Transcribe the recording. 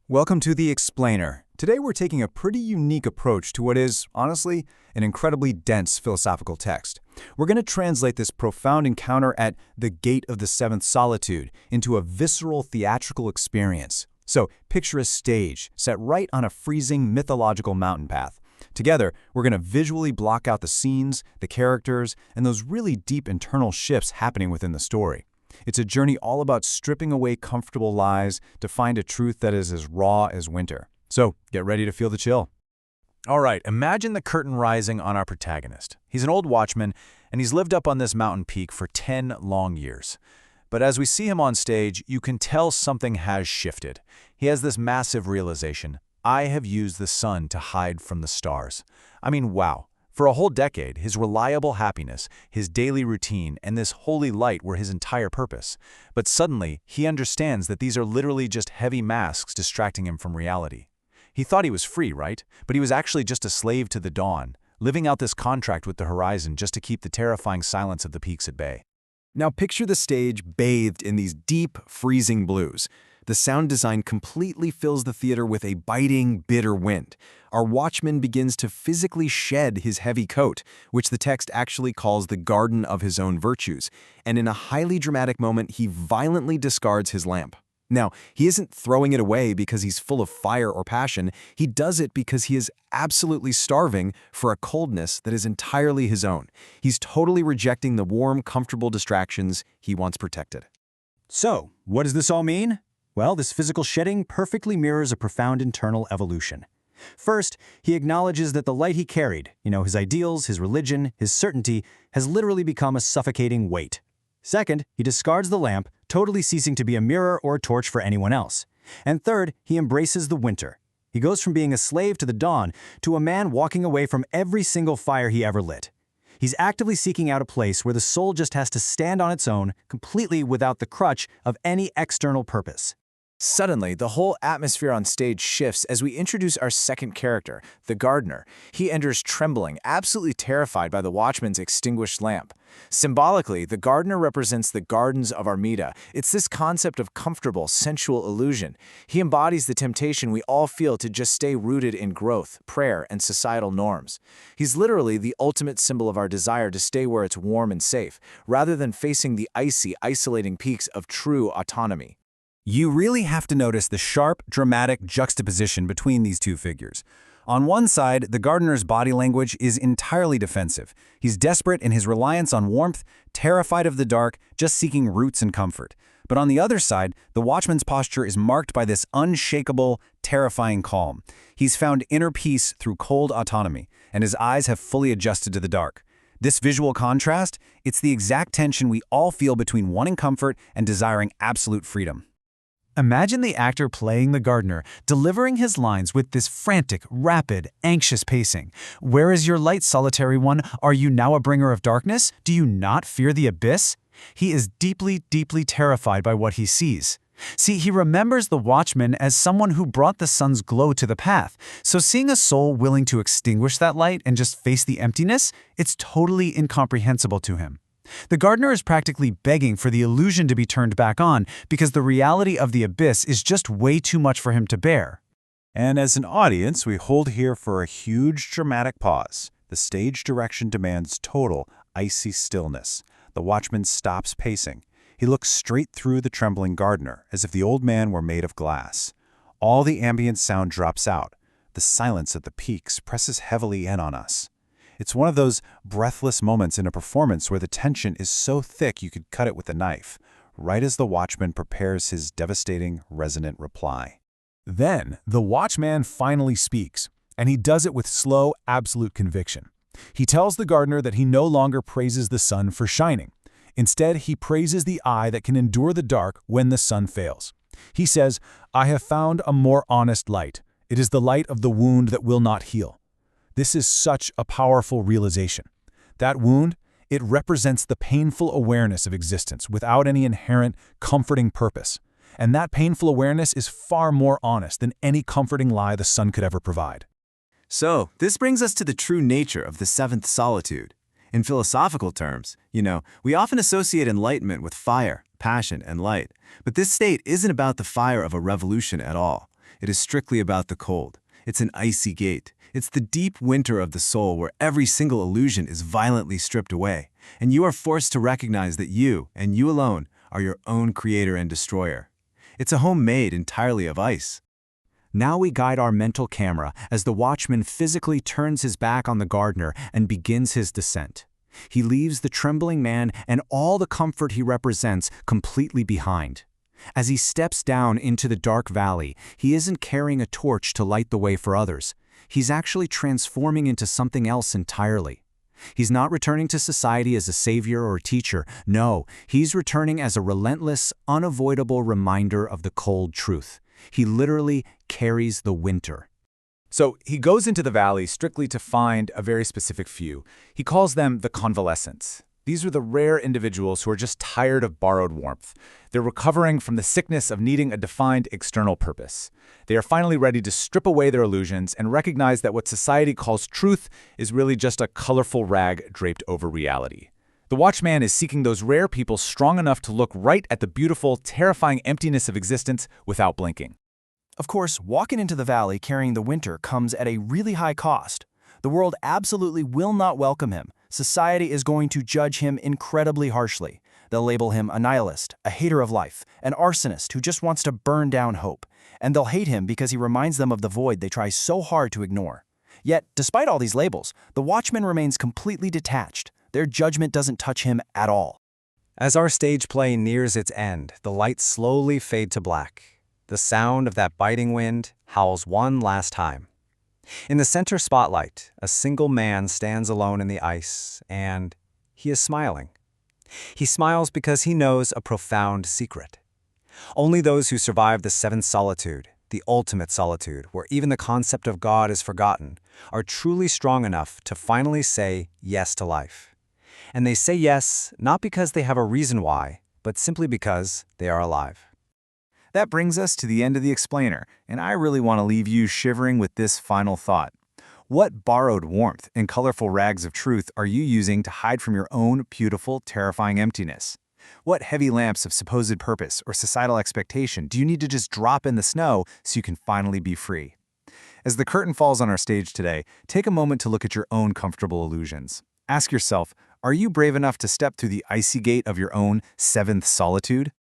Welcome to The Explainer. Today we're taking a pretty unique approach to what is, honestly, an incredibly dense philosophical text. We're going to translate this profound encounter at the gate of the seventh solitude into a visceral theatrical experience. So, picture a stage set right on a freezing mythological mountain path. Together, we're going to visually block out the scenes, the characters, and those really deep internal shifts happening within the story. It's a journey all about stripping away comfortable lies to find a truth that is as raw as winter. So, get ready to feel the chill. All right, imagine the curtain rising on our protagonist. He's an old watchman, and he's lived up on this mountain peak for 10 long years. But as we see him on stage, you can tell something has shifted. He has this massive realization: I have used the sun to hide from the stars. I mean, wow. For a whole decade, his reliable happiness, his daily routine, and this holy light were his entire purpose. But suddenly, he understands that these are literally just heavy masks distracting him from reality. He thought he was free, right? But he was actually just a slave to the dawn, living out this contract with the horizon just to keep the terrifying silence of the peaks at bay. Now picture the stage bathed in these deep, freezing blues. The sound design completely fills the theater with a biting, bitter wind. Our watchman begins to physically shed his heavy coat, which the text actually calls the garden of his own virtues, and in a highly dramatic moment, he violently discards his lamp. Now, he isn't throwing it away because he's full of fire or passion. He does it because he is absolutely starving for a coldness that is entirely his own. He's totally rejecting the warm, comfortable distractions he once protected. So, what does this all mean? Well, this physical shedding perfectly mirrors a profound internal evolution. First, he acknowledges that the light he carried, his ideals, his religion, his certainty, has literally become a suffocating weight. Second, he discards the lamp, totally ceasing to be a mirror or a torch for anyone else. And third, he embraces the winter. He goes from being a slave to the dawn to a man walking away from every single fire he ever lit. He's actively seeking out a place where the soul just has to stand on its own, completely without the crutch of any external purpose. Suddenly, the whole atmosphere on stage shifts as we introduce our second character, the gardener. He enters trembling, absolutely terrified by the watchman's extinguished lamp. Symbolically, the gardener represents the gardens of Armida. It's this concept of comfortable, sensual illusion. He embodies the temptation we all feel to just stay rooted in growth, prayer, and societal norms. He's literally the ultimate symbol of our desire to stay where it's warm and safe, rather than facing the icy, isolating peaks of true autonomy. You really have to notice the sharp, dramatic juxtaposition between these two figures. On one side, the gardener's body language is entirely defensive. He's desperate in his reliance on warmth, terrified of the dark, just seeking roots and comfort. But on the other side, the watchman's posture is marked by this unshakable, terrifying calm. He's found inner peace through cold autonomy, and his eyes have fully adjusted to the dark. This visual contrast, it's the exact tension we all feel between wanting comfort and desiring absolute freedom. Imagine the actor playing the gardener, delivering his lines with this frantic, rapid, anxious pacing. Where is your light, solitary one? Are you now a bringer of darkness? Do you not fear the abyss? He is deeply, deeply terrified by what he sees. See, he remembers the watchman as someone who brought the sun's glow to the path. So seeing a soul willing to extinguish that light and just face the emptiness, it's totally incomprehensible to him. The gardener is practically begging for the illusion to be turned back on because the reality of the abyss is just way too much for him to bear. And as an audience, we hold here for a huge dramatic pause. The stage direction demands total, icy stillness. The watchman stops pacing. He looks straight through the trembling gardener, as if the old man were made of glass. All the ambient sound drops out. The silence at the peaks presses heavily in on us. It's one of those breathless moments in a performance where the tension is so thick you could cut it with a knife, right as the watchman prepares his devastating, resonant reply. Then, the watchman finally speaks, and he does it with slow, absolute conviction. He tells the gardener that he no longer praises the sun for shining. Instead, he praises the eye that can endure the dark when the sun fails. He says, "I have found a more honest light. It is the light of the wound that will not heal." This is such a powerful realization. That wound, it represents the painful awareness of existence without any inherent, comforting purpose. And that painful awareness is far more honest than any comforting lie the sun could ever provide. So, this brings us to the true nature of the seventh solitude. In philosophical terms, we often associate enlightenment with fire, passion, and light. But this state isn't about the fire of a revolution at all. It is strictly about the cold. It's an icy gate. It's the deep winter of the soul where every single illusion is violently stripped away, and you are forced to recognize that you, and you alone, are your own creator and destroyer. It's a home made entirely of ice. Now we guide our mental camera as the watchman physically turns his back on the gardener and begins his descent. He leaves the trembling man and all the comfort he represents completely behind. As he steps down into the dark valley, he isn't carrying a torch to light the way for others. He's actually transforming into something else entirely. He's not returning to society as a savior or a teacher. No, he's returning as a relentless, unavoidable reminder of the cold truth. He literally carries the winter. So he goes into the valley strictly to find a very specific few. He calls them the convalescents. These are the rare individuals who are just tired of borrowed warmth. They're recovering from the sickness of needing a defined external purpose. They are finally ready to strip away their illusions and recognize that what society calls truth is really just a colorful rag draped over reality. The Watchman is seeking those rare people strong enough to look right at the beautiful, terrifying emptiness of existence without blinking. Of course, walking into the valley carrying the winter comes at a really high cost. The world absolutely will not welcome him. Society is going to judge him incredibly harshly. They'll label him a nihilist, a hater of life, an arsonist who just wants to burn down hope. And they'll hate him because he reminds them of the void they try so hard to ignore. Yet, despite all these labels, the Watchman remains completely detached. Their judgment doesn't touch him at all. As our stage play nears its end, the lights slowly fade to black. The sound of that biting wind howls one last time. In the center spotlight, a single man stands alone in the ice, and he is smiling. He smiles because he knows a profound secret. Only those who survive the seventh solitude, the ultimate solitude, where even the concept of God is forgotten, are truly strong enough to finally say yes to life. And they say yes not because they have a reason why, but simply because they are alive. That brings us to the end of the explainer, and I really want to leave you shivering with this final thought. What borrowed warmth and colorful rags of truth are you using to hide from your own beautiful, terrifying emptiness? What heavy lamps of supposed purpose or societal expectation do you need to just drop in the snow so you can finally be free? As the curtain falls on our stage today, take a moment to look at your own comfortable illusions. Ask yourself, are you brave enough to step through the icy gate of your own seventh solitude?